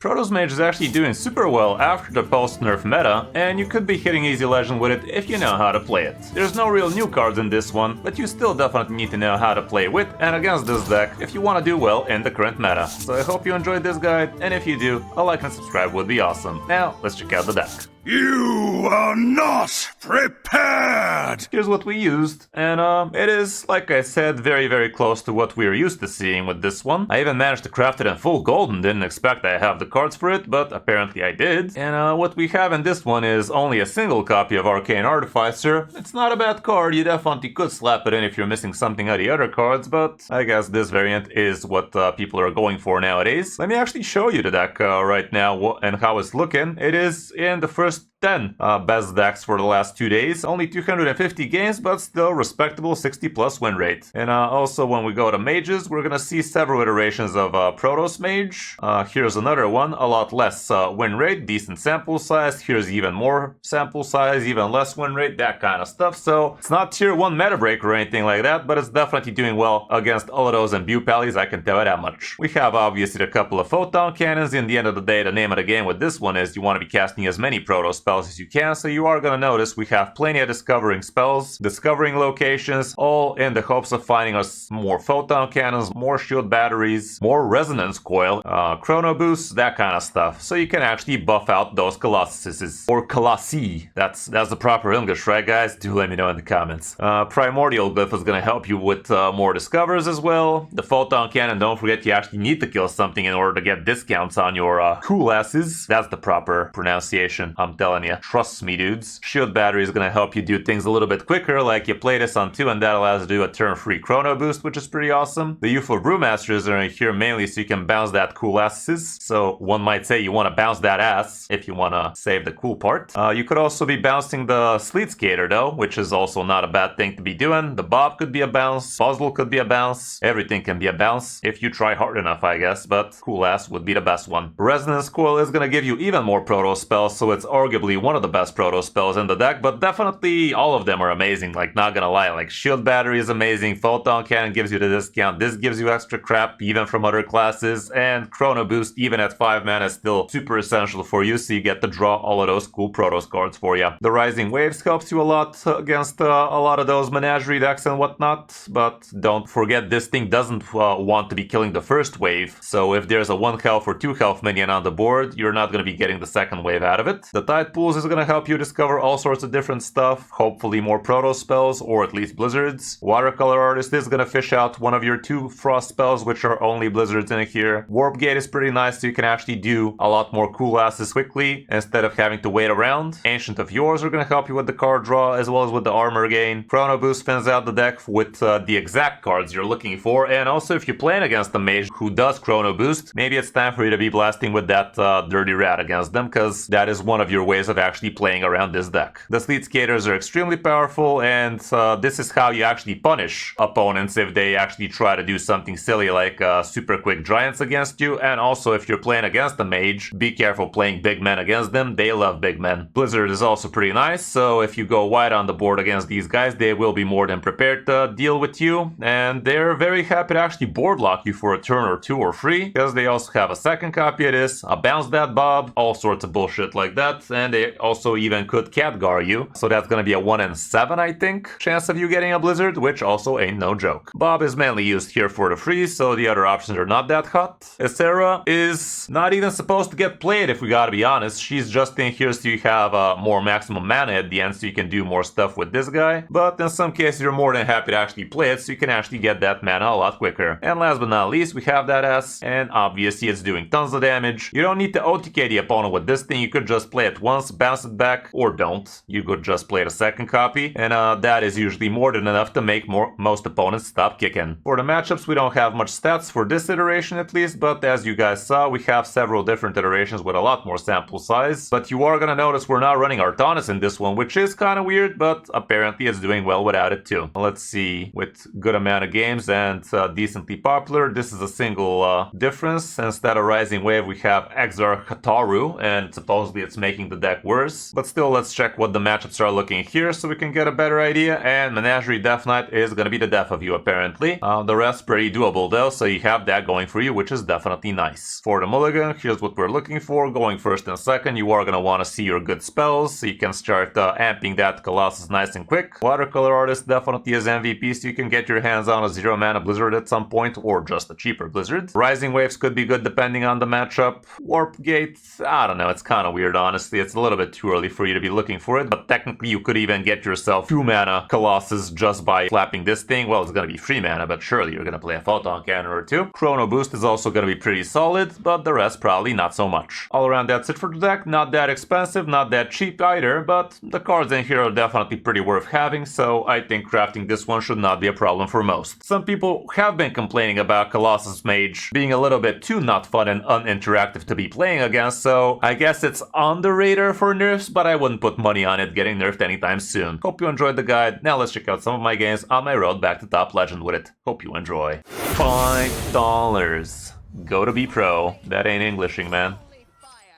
Protoss Mage is actually doing super well after the post-nerf meta, and you could be hitting easy legend with it if you know how to play it. There's no real new cards in this one, but you still definitely need to know how to play with and against this deck if you want to do well in the current meta. So I hope you enjoyed this guide, and if you do, a like and subscribe would be awesome. Now, let's check out the deck. You are not prepared! Here's what we used, and it is, like I said, very close to what we're used to seeing with this one. I even managed to craft it in full gold and didn't expect I have the cards for it, but apparently I did. And what we have in this one is only a single copy of Arcane Artificer. It's not a bad card, you definitely could slap it in if you're missing something out of the other cards, but I guess this variant is what people are going for nowadays. Let me actually show you the deck right now and how it's looking. It is in the first 10 best decks for the last 2 days. Only 250 games, but still respectable 60+ win rate. And also when we go to mages, we're gonna see several iterations of Protoss Mage. Here's another one, a lot less win rate, decent sample size. Here's even more sample size, even less win rate, that kind of stuff. So it's not tier 1 meta break or anything like that, but it's definitely doing well against all of those and Bupallies, I can tell you that much. We have obviously a couple of photon cannons. In the end of the day, the name of the game with this one is you want to be casting as many Protoss spells as you can, so you are gonna notice we have plenty of discovering spells, discovering locations, all in the hopes of finding us more photon cannons, more shield batteries, more resonance coil, chrono boosts, that kind of stuff. So you can actually buff out those colossuses. Or colossi. That's the proper English, right guys? Do let me know in the comments. Primordial Glyph is gonna help you with more discovers as well. The photon cannon, don't forget you actually need to kill something in order to get discounts on your cool asses. That's the proper pronunciation, I'm telling you. Trust me, dudes. Shield battery is gonna help you do things a little bit quicker, like you play this on 2 and that allows you to do a turn-free chrono boost, which is pretty awesome. The Youthful Brewmasters are here mainly so you can bounce that cool asses. So one might say you want to bounce that ass if you want to save the cool part. You could also be bouncing the Sleet Skater though, which is also not a bad thing to be doing. The Bob could be a bounce, Puzzle could be a bounce, everything can be a bounce if you try hard enough, I guess, but cool ass would be the best one. Resonance Coil is gonna give you even more Protoss spells, so it's arguably one of the best Protoss spells in the deck, but definitely all of them are amazing, like not gonna lie. Like Shield Battery is amazing, Photon Cannon gives you the discount, this gives you extra crap even from other classes, and Chrono Boost even at 5 mana is still super essential for you, so you get to draw all of those cool Protoss cards for you. The Rising Waves helps you a lot against a lot of those Menagerie decks and whatnot, but don't forget this thing doesn't want to be killing the first wave, so if there's a 1 health or 2 health minion on the board, you're not gonna be getting the second wave out of it. The Tide Pools is gonna help you discover all sorts of different stuff, hopefully more Protoss spells or at least blizzards. Watercolor Artist is gonna fish out one of your 2 frost spells, which are only blizzards in here. Warp Gate is pretty nice, so you can actually do a lot more cool asses quickly instead of having to wait around. Ancient of Yours are gonna help you with the card draw as well as with the armor gain. Chrono Boost thins out the deck with the exact cards you're looking for, and also if you're playing against a mage who does Chrono Boost, maybe it's time for you to be blasting with that Dirty Rat against them, because that is one of your ways of actually playing around this deck. The Sleet Skaters are extremely powerful, and this is how you actually punish opponents if they actually try to do something silly like super quick giants against you. And also if you're playing against a mage, be careful playing big men against them, they love big men. Blizzard is also pretty nice, so if you go wide on the board against these guys, they will be more than prepared to deal with you, and they're very happy to actually board lock you for a turn or 2 or 3, because they also have a second copy of this, a Bounce That Bob, all sorts of bullshit like that, and they also even could Khadgar you, so that's gonna be a 1 in 7, I think, chance of you getting a Blizzard, which also ain't no joke. Bob is mainly used here for the freeze, so the other options are not that hot. Essera is not even supposed to get played if we gotta be honest. She's just in here so you have more maximum mana at the end, so you can do more stuff with this guy, but in some cases you're more than happy to actually play it, so you can actually get that mana a lot quicker. And last but not least, we have that ass, and obviously it's doing tons of damage. You don't need to OTK the opponent with this thing, you could just play it once, bounce it back, or don't. You could just play the second copy, and that is usually more than enough to make most opponents stop kicking. For the matchups, we don't have much stats for this iteration at least, but as you guys saw, we have several different iterations with a lot more sample size. But you are gonna notice we're not running Artanis in this one, which is kind of weird, but apparently it's doing well without it too. Let's see, with good amount of games and decently popular, this is a single difference. Instead of Rising Wave, we have Exarch Hataru, and supposedly it's making the deck type worse. But still, let's check what the matchups are looking here so we can get a better idea. And Menagerie Death Knight is gonna be the death of you, apparently. The rest pretty doable though, so you have that going for you, which is definitely nice. For the mulligan, here's what we're looking for. Going first and second, you are gonna want to see your good spells, so you can start amping that Colossus nice and quick. Watercolor Artist definitely is MVP, so you can get your hands on a 0 mana Blizzard at some point, or just a cheaper Blizzard. Rising Waves could be good depending on the matchup. Warp Gate, I don't know, it's kind of weird honestly. It's a little bit too early for you to be looking for it, but technically you could even get yourself 2 mana Colossus just by slapping this thing. Well, it's gonna be 3 mana, but surely you're gonna play a Photon Cannon or 2. Chrono Boost is also gonna be pretty solid, but the rest probably not so much. All around that's it for the deck. Not that expensive, not that cheap either, but the cards in here are definitely pretty worth having, so I think crafting this one should not be a problem for most. Some people have been complaining about Colossus Mage being a little bit too not fun and uninteractive to be playing against, so I guess it's on the radar for nerfs, but I wouldn't put money on it getting nerfed anytime soon. Hope you enjoyed the guide. Now let's check out some of my games on my road back to top legend with it. Hope you enjoy. $5. Go to be pro. That ain't Englishing, man.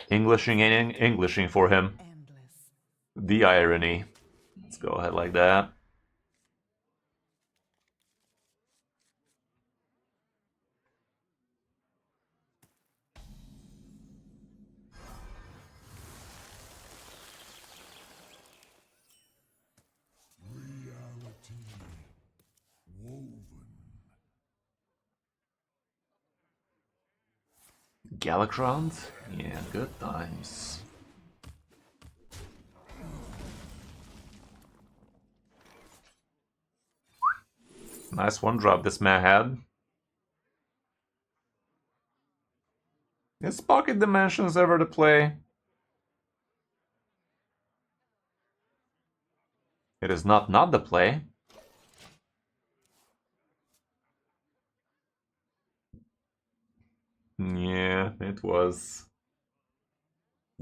Englishing for him. The irony. Let's go ahead like that. Galakrond? Yeah, good times. Nice one drop this man had. Is Pocket Dimensions ever to play? It is not the play. Yeah, it was.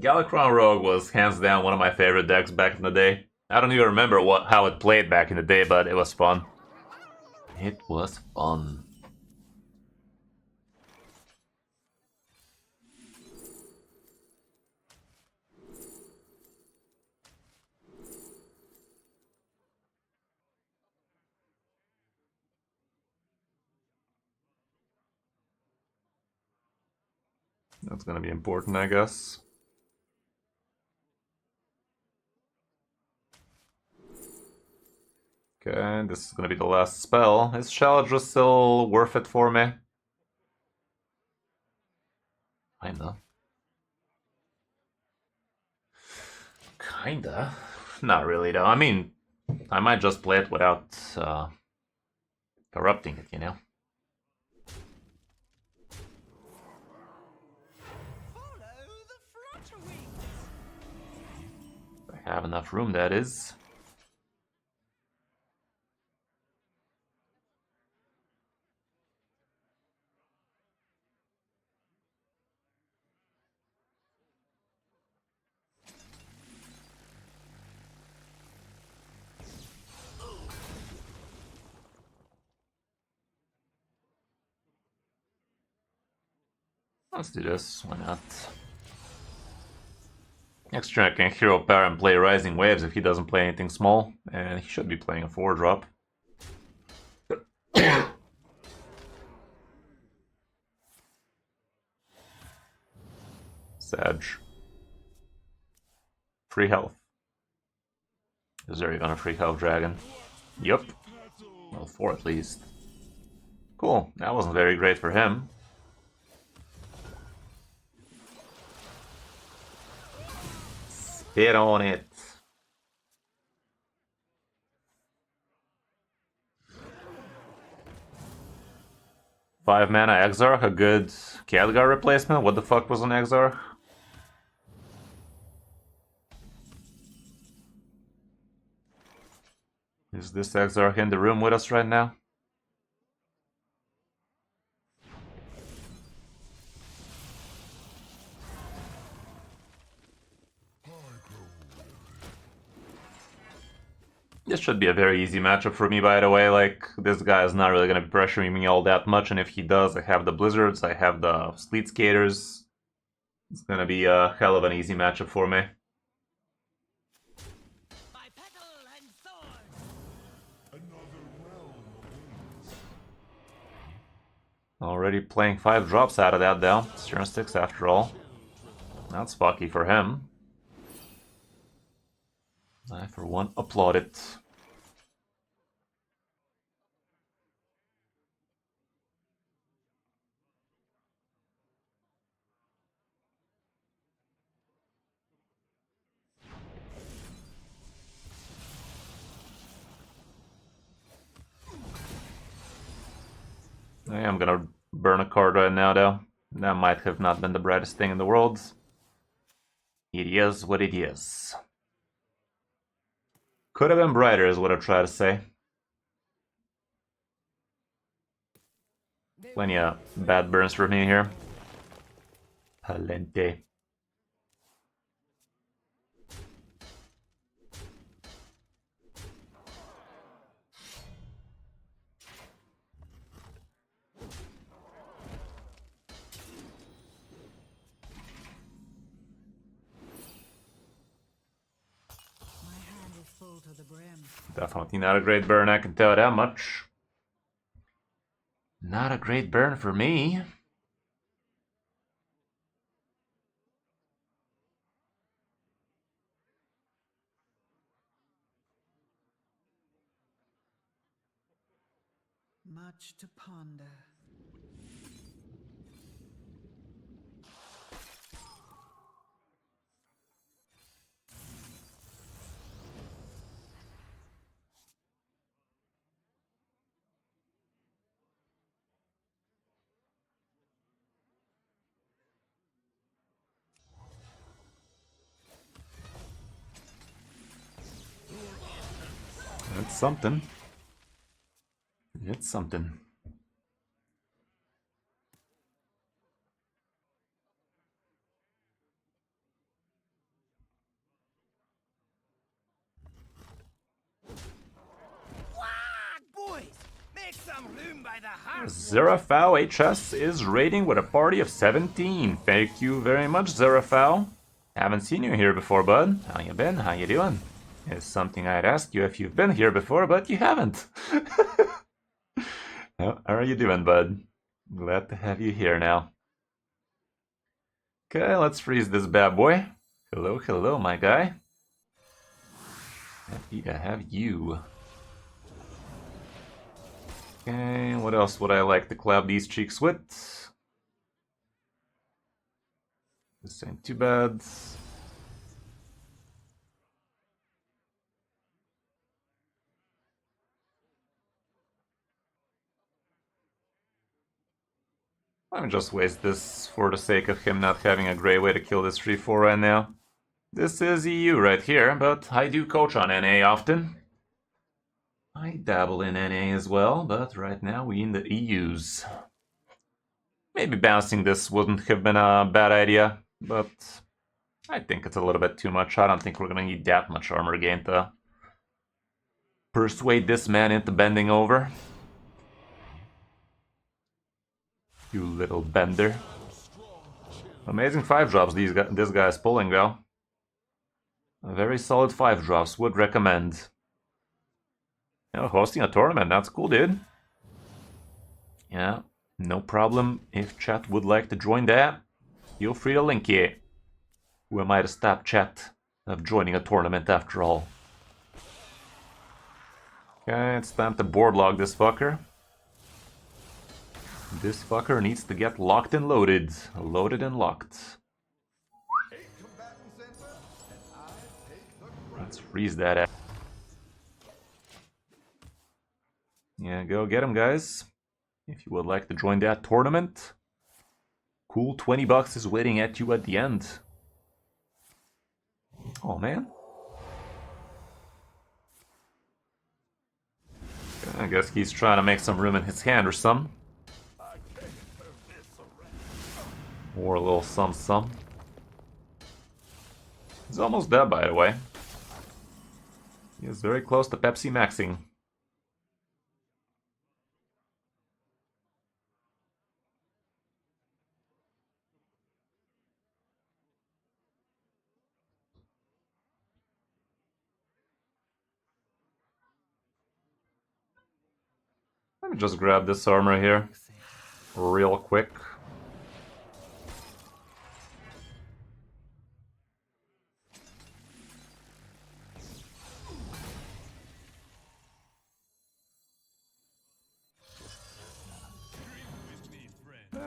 Galakrond Rogue was hands down one of my favorite decks back in the day. I don't even remember how it played back in the day, but it was fun. It was fun. That's gonna be important, I guess. Okay, this is gonna be the last spell. Is Shelldra's still worth it for me? Kinda. Kinda. Not really, though. I mean, I might just play it without corrupting it, you know? I have enough room, that is. Let's do this, why not? Next turn I can hero power and play Rising Waves if he doesn't play anything small, and he should be playing a 4-drop. Sag. Free health. Is there even a free health dragon? Yup. Well, 4 at least. Cool, that wasn't very great for him. Hit on it. Five mana Exarch, a good Khadgar replacement. What the fuck was an Exarch? Is this Exarch in the room with us right now? This should be a very easy matchup for me, by the way. Like, this guy is not really going to be pressuring me all that much, and if he does, I have the Blizzards, I have the Sleet Skaters. It's going to be a hell of an easy matchup for me. Already playing 5 drops out of that though. It's turn 6 after all. That's fucky for him. I for one applaud it. I am gonna burn a card right now though. That might have not been the brightest thing in the world. It is what it is. Could have been brighter is what I try to say. Plenty of bad burns for me here. Palente. Definitely not a great burn, I can tell you that much. Not a great burn for me. Much to ponder. It's something. It's something. Boys, make some room by the hearth. Zerafau HS is raiding with a party of 17. Thank you very much, Zerafau. Haven't seen you here before, bud. How you been? How you doing? It's something I'd ask you if you've been here before, but you haven't. How are you doing, bud? Glad to have you here now. Okay, let's freeze this bad boy. Hello, hello, my guy. Happy to have you. Okay, what else would I like to clap these cheeks with? This ain't too bad. Let me just waste this for the sake of him not having a great way to kill this 3-4 right now. This is EU right here, but I do coach on NA often. I dabble in NA as well, but right now we in the EUs. Maybe bouncing this wouldn't have been a bad idea, but I think it's a little bit too much. I don't think we're gonna need that much armor gain to persuade this man into bending over. You little bender. Amazing 5 drops this guy is pulling though. A very solid 5 drops, would recommend. Hosting a tournament, that's cool, dude. Yeah, no problem. If chat would like to join that, feel free to link it. Who am I to stop chat of joining a tournament after all? Okay, it's time to board log this fucker. This fucker needs to get locked and loaded. Loaded and locked. Let's freeze that ass. Yeah, go get him, guys. If you would like to join that tournament. Cool 20 bucks is waiting at you at the end. Oh, man. I guess he's trying to make some room in his hand or something. Or a little some. He's almost dead, by the way. He is very close to Pepsi maxing. Let me just grab this armor here. real quick.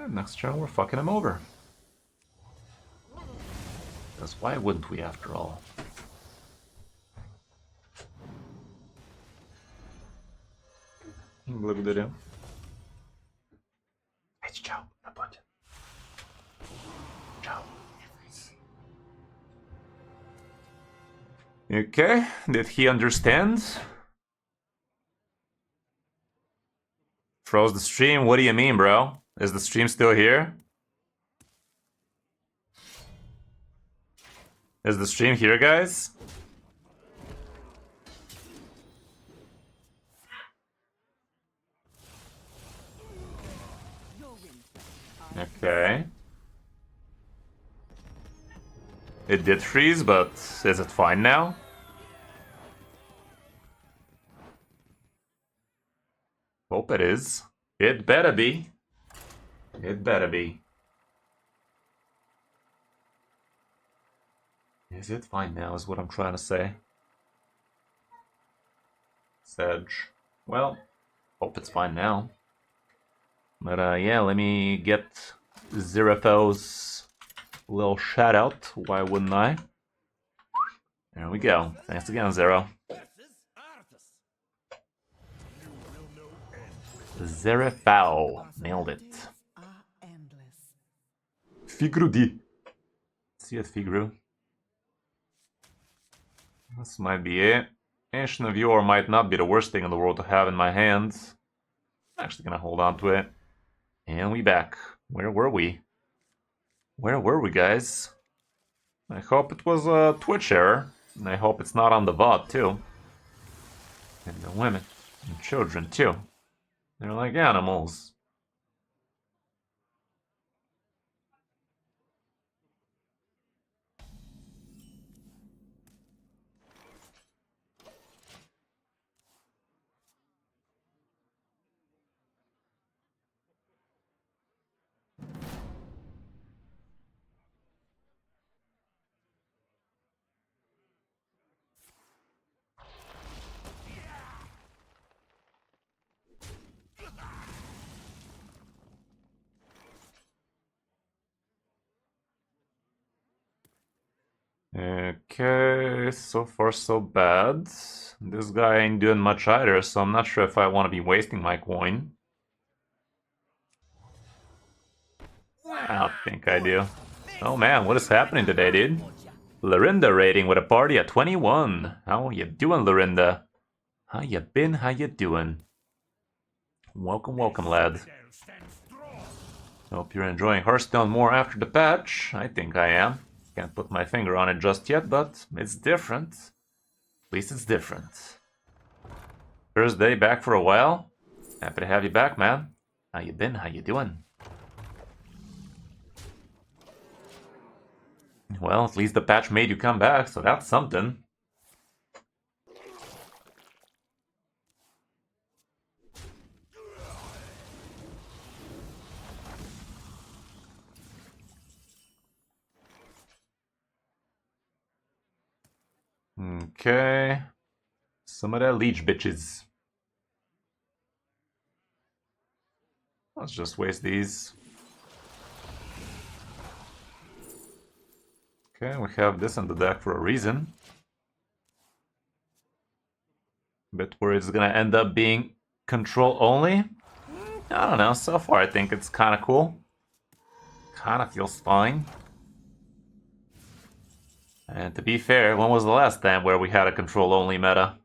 Next turn we're fucking him over. Because why wouldn't we after all? Благодарю. Ciao. Ciao. Okay, did he understand? Froze the stream? What do you mean, bro? Is the stream still here? Is the stream here, guys? Okay. It did freeze, but is it fine now? Hope it is. It better be. It better be. Is it fine now, is what I'm trying to say. Sedge. Well, hope it's fine now. But yeah, let me get Zerafos little shout out. Why wouldn't I? There we go. Thanks again, Zero. Zerafao. Nailed it. Figru D. See it, Figru. This might be it. Ancient of Yore might not be the worst thing in the world to have in my hands. I'm actually gonna hold on to it. And we back. Where were we? Where were we, guys? I hope it was a Twitch error. And I hope it's not on the VOD, too. And the women. And children, too. They're like animals. Okay, so far so bad. This guy ain't doing much either, so I'm not sure if I want to be wasting my coin. I don't think I do. Oh man, what is happening today, dude? Lorinda rating with a party at 21. How you doing, Lorinda? How you been? How you doing? Welcome, welcome, lad. Hope you're enjoying Hearthstone more after the patch. I think I am. Can't put my finger on it just yet, but it's different. At least it's different. First day back for a while. Happy to have you back, man. How you been? How you doing? Well, at least the patch made you come back, so that's something. Okay. Some of that leech bitches. Let's just waste these. Okay, we have this in the deck for a reason. But where it's gonna end up being control only? I don't know, so far I think it's kinda cool. Kinda feels fine. And to be fair, when was the last time where we had a control only meta?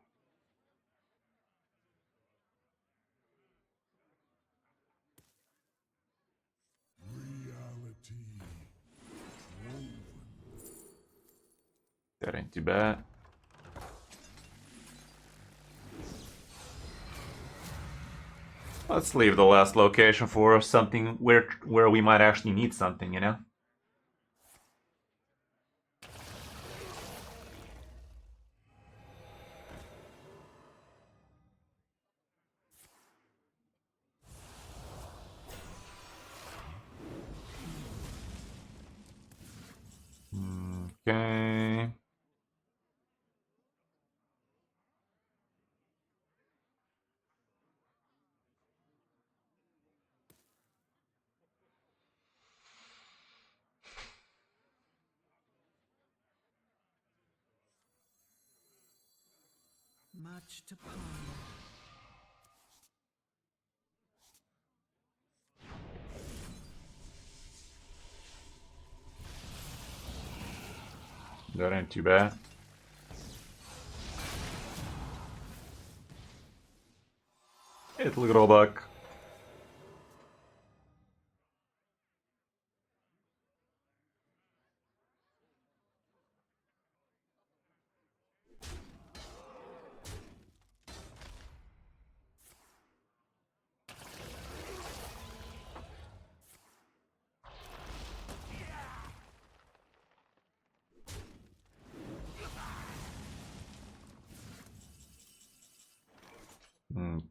That ain't too bad. Let's leave the last location for something where we might actually need something, you know? Okay. Much to ponder. That ain't too bad. It'll grow back.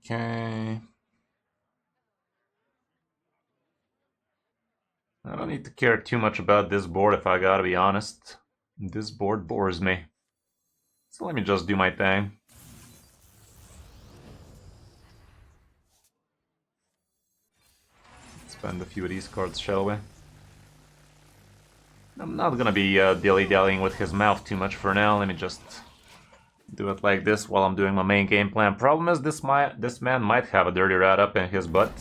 Okay. I don't need to care too much about this board if I gotta be honest. This board bores me. So let me just do my thing. Spend a few of these cards, shall we? I'm not gonna be dilly-dallying with his mouth too much for now. Let me just do it like this while I'm doing my main game plan. Problem is, this man might have a dirty rat up in his butt.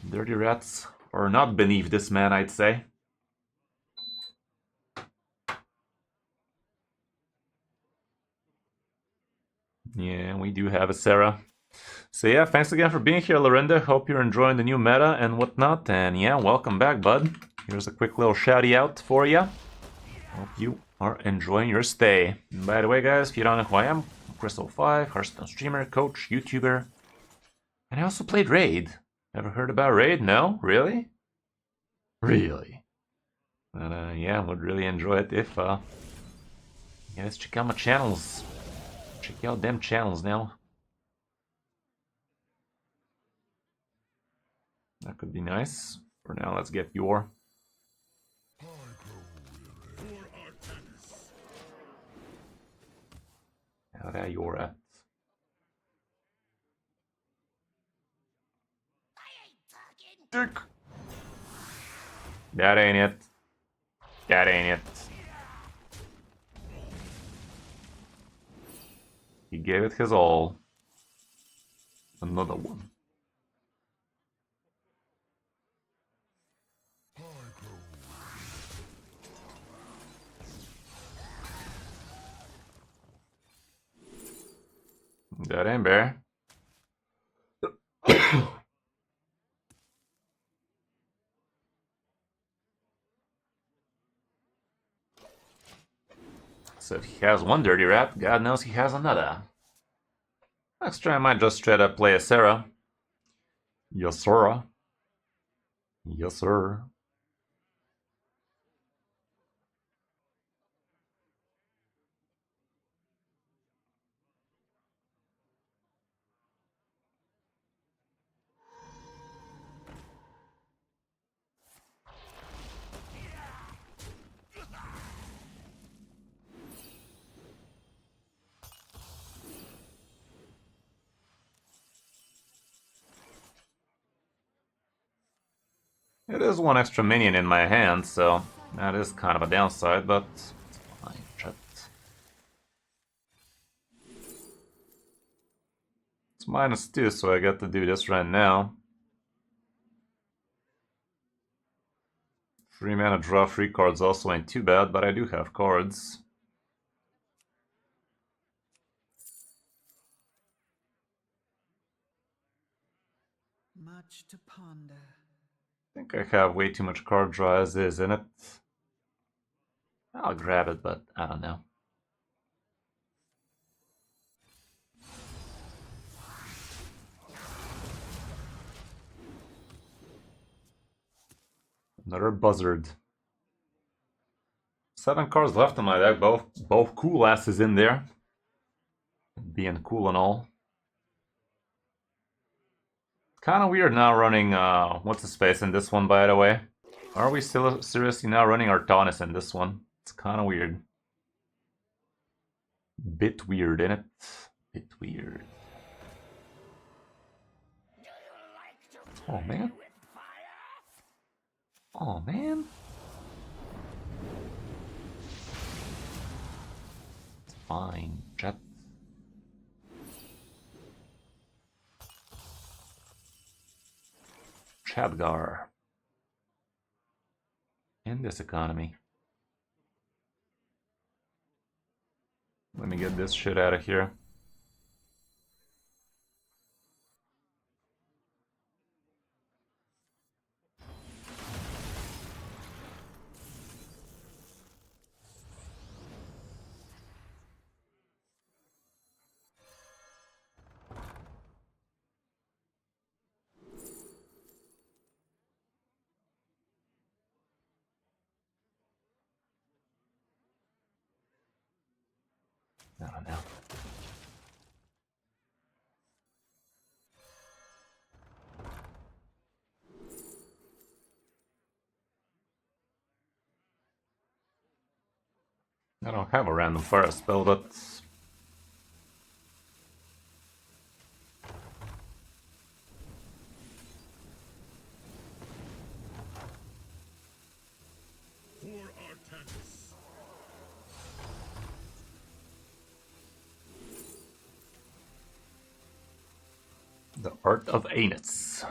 Dirty rats are not beneath this man, I'd say. Yeah, we do have a Sarah. So yeah, thanks again for being here, Lorinda. Hope you're enjoying the new meta and whatnot. And yeah, welcome back, bud. Here's a quick little shouty out for you. Hope you are enjoying your stay. And by the way, guys, if you don't know who I am, I'm Kris05, Hearthstone streamer, coach, YouTuber. And I also played Raid. Ever heard about Raid? No? Really? Really? And yeah, would really enjoy it if you guys check out my channels. Check out them channels now. That could be nice. For now, let's get your. How there you're at. Dick. That ain't it. That ain't it. He gave it his all. Another one. That ain't bear. So if he has one dirty rat, God knows he has another. Next try I might just straight up play a Sarah. Yes, sir. Yes, sir. It is one extra minion in my hand, so that is kind of a downside, but it's fine. Chat. It's -2, so I get to do this right now. 3 mana draw 3 cards also ain't too bad, but I do have cards. Much to ponder. I think I have way too much card draw as is in it. I'll grab it, but I don't know. Another buzzard. 7 cards left in my deck, both cool asses in there. Being cool and all. Kind of weird now running what's his face in this one, by the way. Are we still seriously now running Artanis in this one? It's kind of weird. Bit weird, innit? Bit weird. Oh, man. Oh, man. It's fine, chat. Chadgar. In this economy. Let me get this shit out of here. I don't know. I don't have a random fire spell, but the Art of Anus.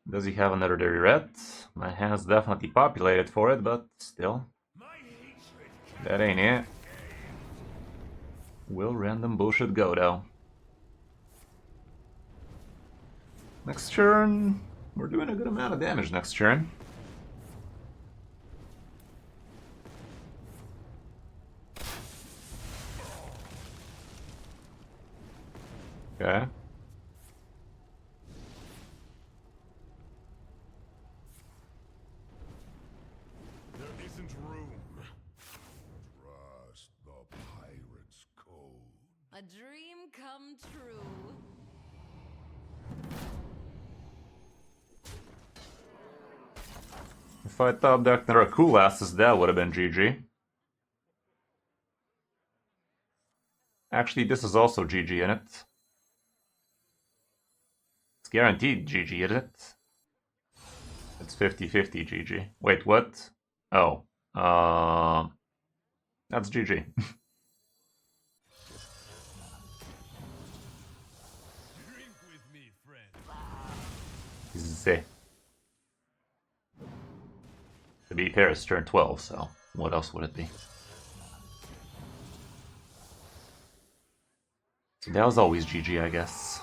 Does he have another dirty rat? My hand's definitely populated for it, but still. That ain't it. Will random bullshit go though? Next turn, we're doing a good amount of damage next turn. Okay. There isn't room. Trust the pirate's code. A dream come true. If I top decked another cool asses, that would have been GG. Actually, this is also GG in it. It's guaranteed GG, isn't it? It's 50-50 GG. Wait, what? Oh. That's GG. Drink with me, friend. Z. To be fair, it's turn 12, so what else would it be? So that was always GG, I guess.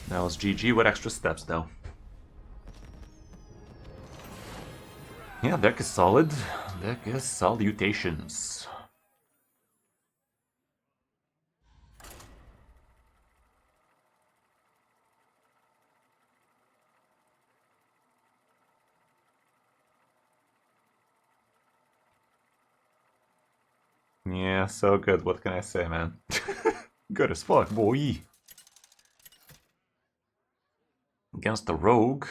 That was GG with extra steps, though. Yeah, deck is solid. Deck is salutations. Yeah, so good. What can I say, man? Good as fuck, boy. Against the rogue,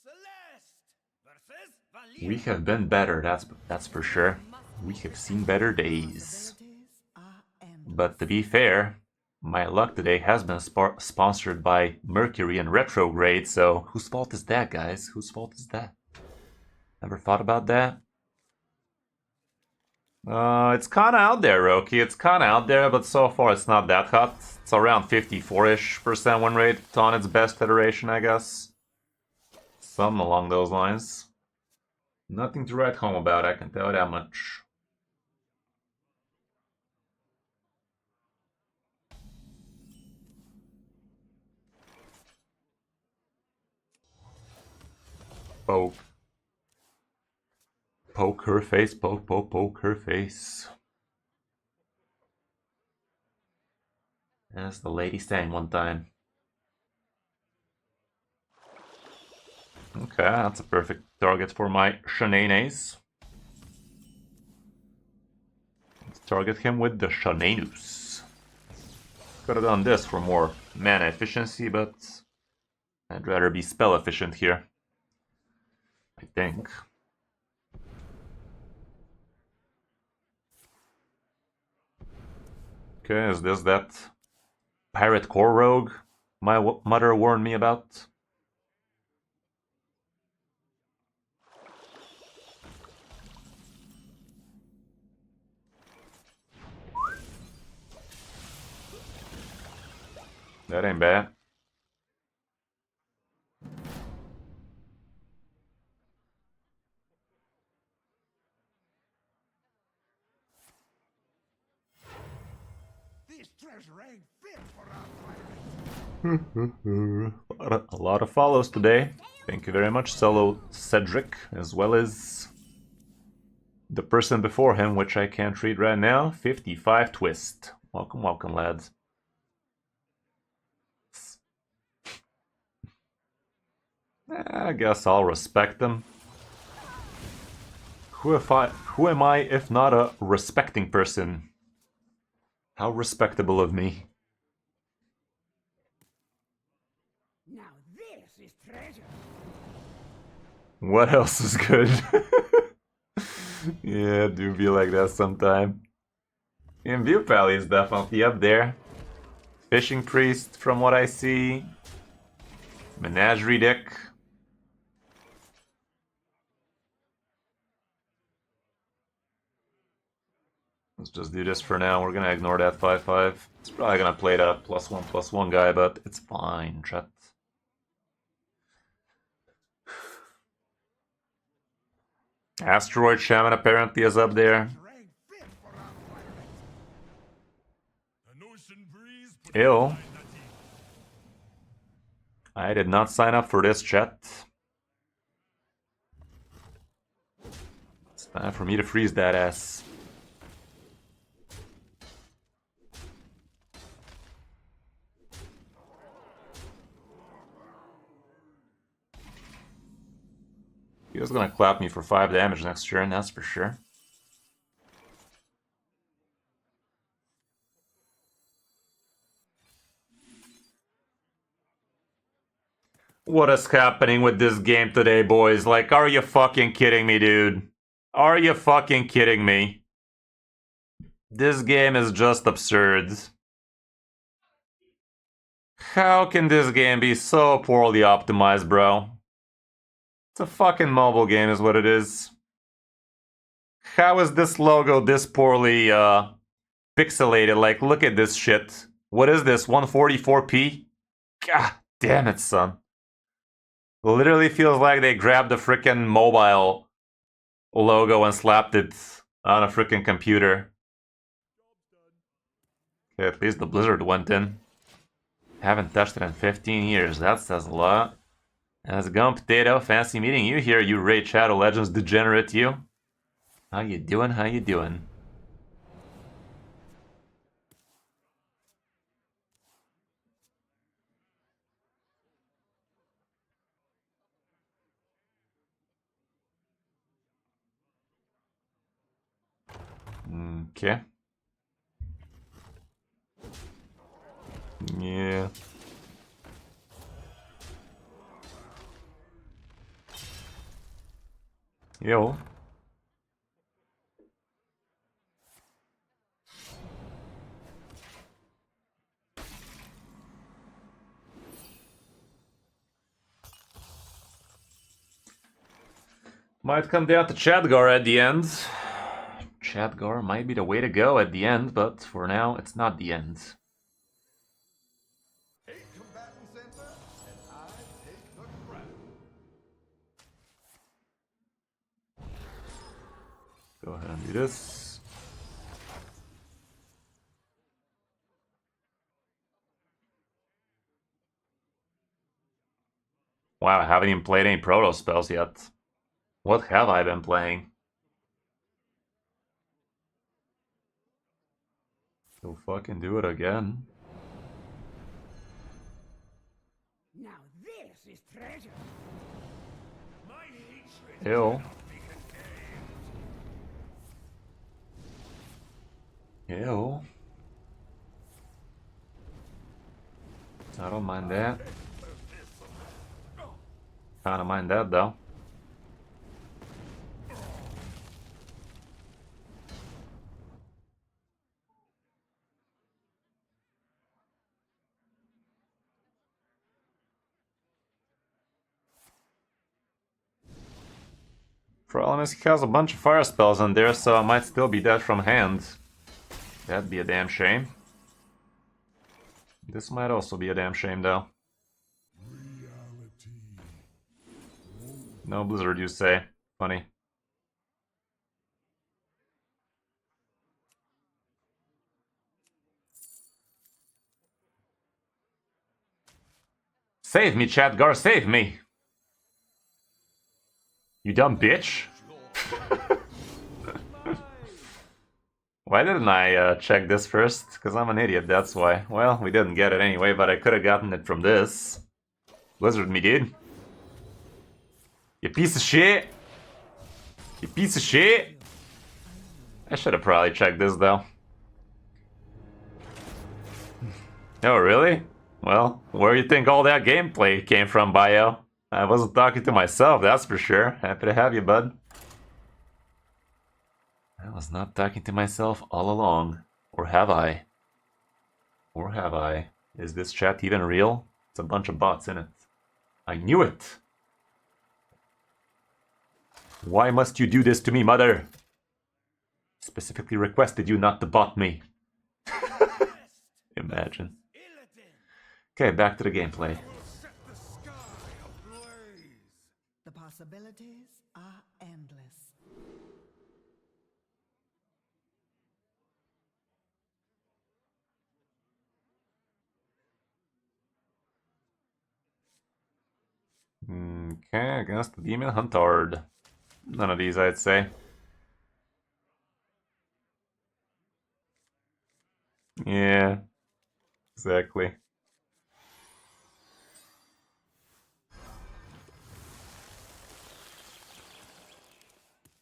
Celeste versus we Valyria. have been better. That's for sure. We have seen better days. Possibilities are endless. But to be fair, my luck today has been sponsored by Mercury and retrograde. So whose fault is that, guys? Whose fault is that? Ever thought about that? It's kind of out there, Roki. It's kind of out there, but so far it's not that hot. It's around 54-ish% win rate on its best iteration, I guess. Something along those lines. Nothing to write home about, I can tell you that much. Poke. Poke her face, poke her face. As the lady sang one time. Okay, that's a perfect target for my shenanigans. Let's target him with the shenanus. Could have done this for more mana efficiency, but I'd rather be spell efficient here, I think. Okay, is this that pirate core rogue my mother warned me about? That ain't bad. This treasure ain't fit for our pirates. A lot of follows today. Thank you very much, Solo Cedric, as well as the person before him, which I can't read right now. 55 Twist. Welcome, welcome, lads. I guess I'll respect them. Who am I if not a respecting person? How respectable of me. Now this is treasure. What else is good? Yeah, do be like that sometime. View Pally is definitely up there. Fishing Priest, from what I see. Menagerie deck. Let's just do this for now. We're gonna ignore that 5/5. It's probably gonna play that +1/+1 guy, but it's fine, chat. Asteroid Shaman apparently is up there. Treasure ain't fit for our pirates. An ocean breeze put Ew. behind the teeth. I did not sign up for this, chat. It's time for me to freeze that ass. He was gonna clap me for 5 damage next turn, that's for sure. What is happening with this game today, boys? Like, are you fucking kidding me, dude? Are you fucking kidding me? This game is just absurd. How can this game be so poorly optimized, bro? It's a fucking mobile game is what it is. How is this logo this poorly pixelated? Like, look at this shit. What is this, 144p? God damn it, son. Literally feels like they grabbed the frickin' mobile logo and slapped it on a frickin' computer. Okay, at least the blizzard went in. Haven't touched it in 15 years, that says a lot. How's it going, Potato? Fancy meeting you here, you Raid Shadow Legends degenerate, you. How you doing? How you doing? Okay. Yeah. Yo. Might come down to Chadgar at the end. Chadgar might be the way to go at the end, but for now, it's not the end. Take combatant center, and I take the crown. Go ahead and do this. Wow, I haven't even played any Protoss spells yet. What have I been playing? You'll fucking do it again. Now this is treasure. My hatred Ew. cannot be contained. Ew. I don't mind that. kinda mind that though. Problem is he has a bunch of fire spells in there, so I might still be dead from hand. That'd be a damn shame. This might also be a damn shame though. No blizzard, you say. Funny. Save me, Chadgar, save me! You dumb bitch! Why didn't I check this first? Because I'm an idiot, that's why. Well, we didn't get it anyway, but I could have gotten it from this. Blizzard me, dude. You piece of shit! You piece of shit! I should have probably checked this, though. Oh, really? Well, where do you think all that gameplay came from, Bio? I wasn't talking to myself, that's for sure. Happy to have you, bud. I was not talking to myself all along. Or have I? Or have I? Is this chat even real? It's a bunch of bots in it. I knew it! Why must you do this to me, mother? Specifically requested you not to bot me. Imagine. Okay, back to the gameplay. Set the sky ablaze. The possibilities are endless. Okay, against the Demon Huntard. None of these, I'd say. Yeah, exactly.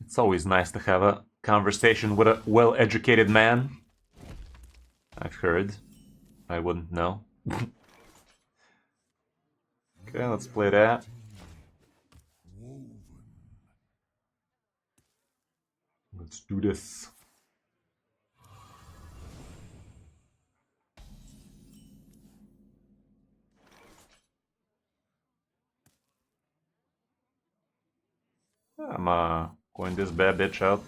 It's always nice to have a conversation with a well-educated man. I've heard. I wouldn't know. Okay, let's play that. Let's do this. I'm going this bad bitch out.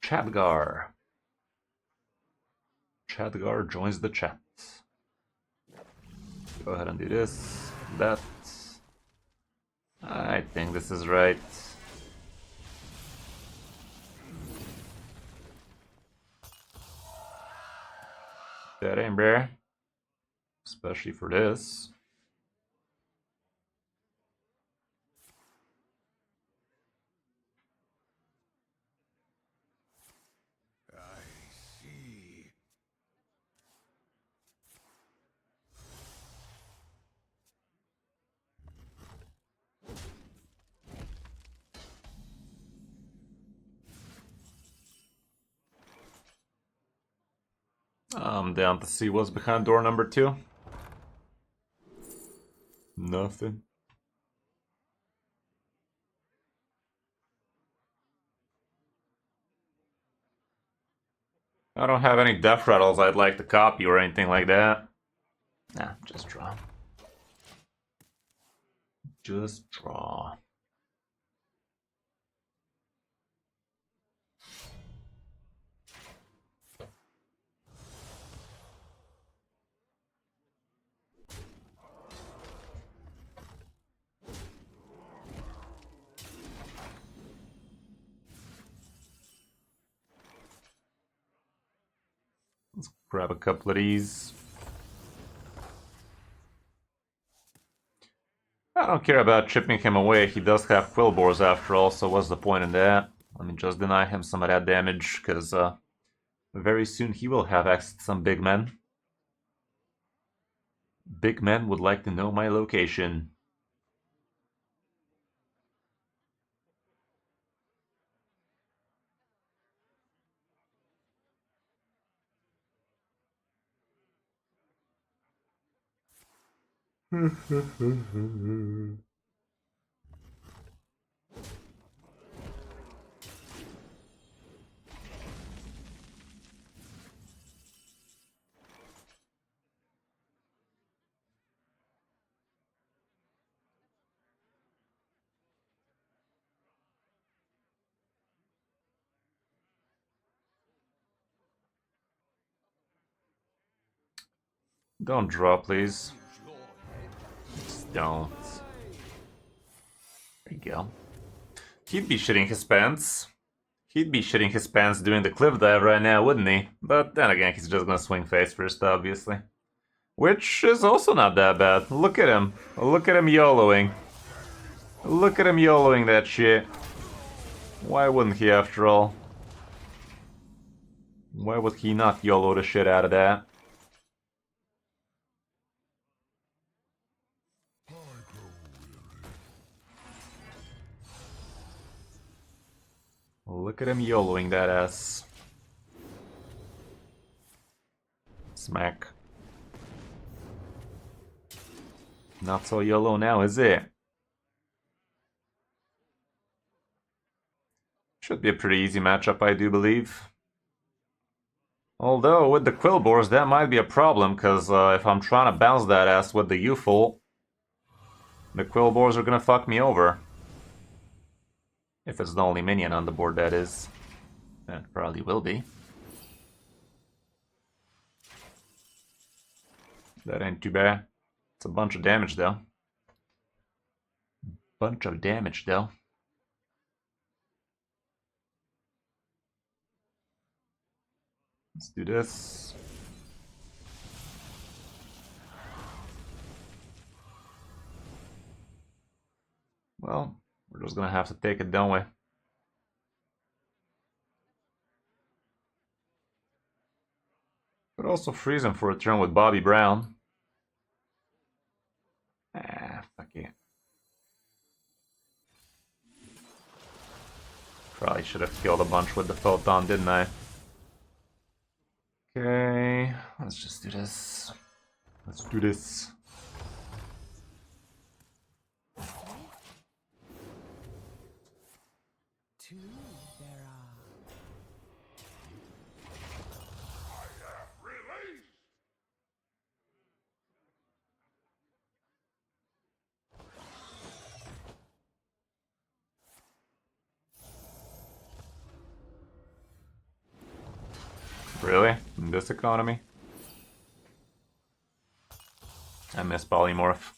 Chadgar. Chadgar joins the chat. Go ahead and do this, that. I think this is right. That ain't rare. Especially for this. I see. I'm down to see what's behind door number 2. Nothing. I don't have any death rattles I'd like to copy or anything like that. Nah, just draw. Just draw. Let's grab a couple of these. Oh, don't care about chipping him away. He does have Quillbores after all, so what's the point in that? Let me just deny him some of that damage, because very soon he will have access to some big men. Big men would like to know my location. Don't draw, please. Just don't. There you go. He'd be shitting his pants. He'd be shitting his pants doing the cliff dive right now, wouldn't he? But then again, he's just gonna swing face first, obviously. Which is also not that bad. Look at him. Look at him YOLOing. Look at him YOLOing that shit. Why wouldn't he, after all? Why would he not YOLO the shit out of that? Look at him YOLOing that ass. Smack. Not so YOLO now, is it? Should be a pretty easy matchup, I do believe. Although, with the Quillbores, that might be a problem, because if I'm trying to bounce that ass with the U-Full, the Quillbores are gonna fuck me over. If it's the only minion on the board, that is. It probably will be. That ain't too bad. It's a bunch of damage, though. Bunch of damage, though. Let's do this. Well, we're just gonna have to take it, don't we? Could also freeze him for a turn with Bobby Brown. Ah, fuck it. Probably should have killed a bunch with the photon, didn't I? Okay, let's just do this. Let's do this. Two there are. Really? In this economy? I miss Polymorph.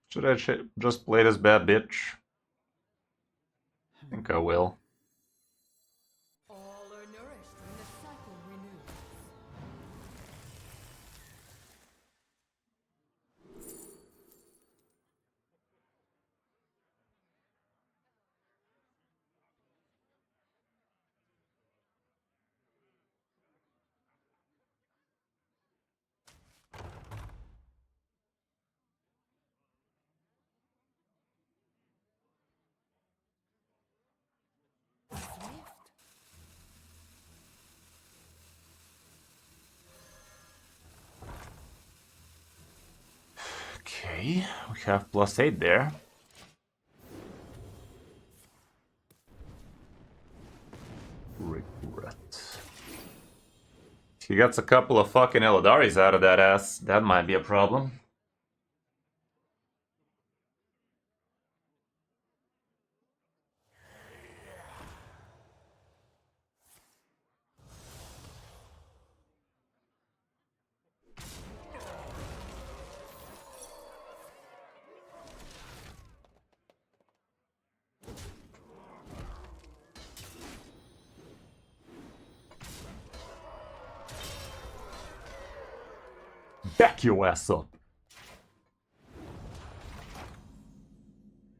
Should I just play this bad bitch? I think I will. All are nourished when the cycle renews. Okay, we have +8 there. Regret. He gets a couple of fucking Eladaris out of that ass. That might be a problem. Back your ass up.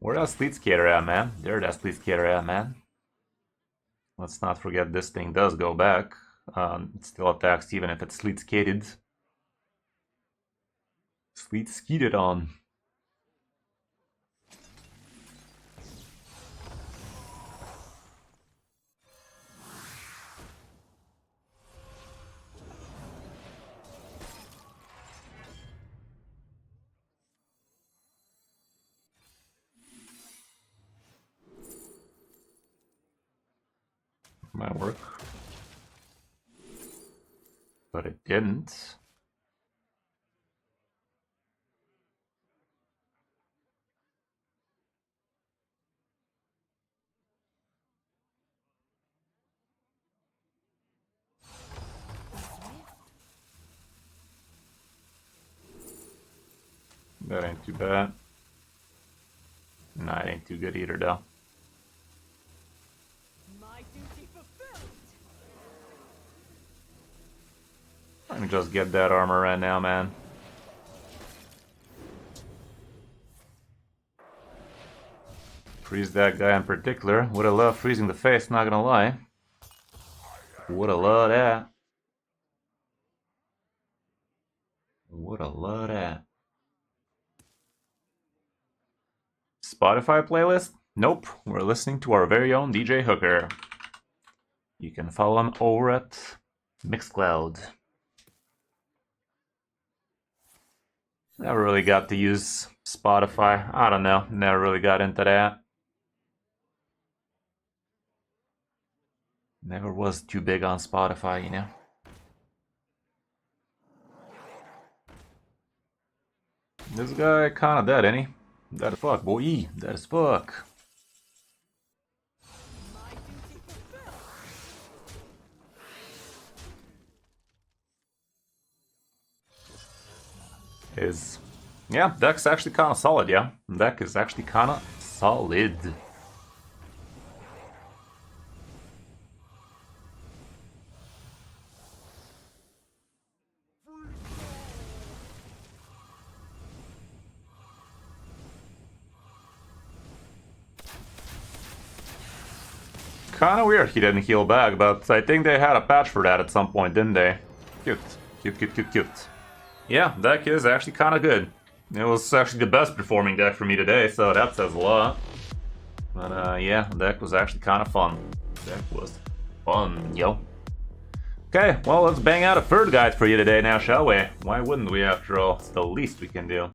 Where that Sleet Skater at, man? There that Sleet Skater at, man. Let's not forget this thing does go back. It still attacks even if it's Sleet Skated. Sleet Skeeted on. Might work. But it didn't. That ain't too bad. Nah, it ain't too good either, though. My duty fulfilled. I can just get that armor right now, man. Freeze that guy in particular. Would have loved freezing the face, not gonna lie. Would have loved that. Would have loved that. Spotify playlist? Nope, we're listening to our very own DJ Hooker. You can follow him over at Mixcloud. Never really got to use Spotify. I don't know, never really got into that. Never was too big on Spotify, you know. This guy kinda dead, ain't he? Dead as fuck, boy. Dead as fuck. My duty fulfilled. Yeah, deck's actually kinda solid, yeah. Deck is actually kinda solid. Kinda weird he didn't heal back, but I think they had a patch for that at some point, didn't they? Cute. Cute, cute, cute, cute. Yeah, deck is actually kinda good. It was actually the best performing deck for me today, so that says a lot. But yeah, deck was actually kinda fun. Deck was fun, yo. Okay, well, let's bang out a third guide for you today now, shall we? Why wouldn't we, after all? It's the least we can do.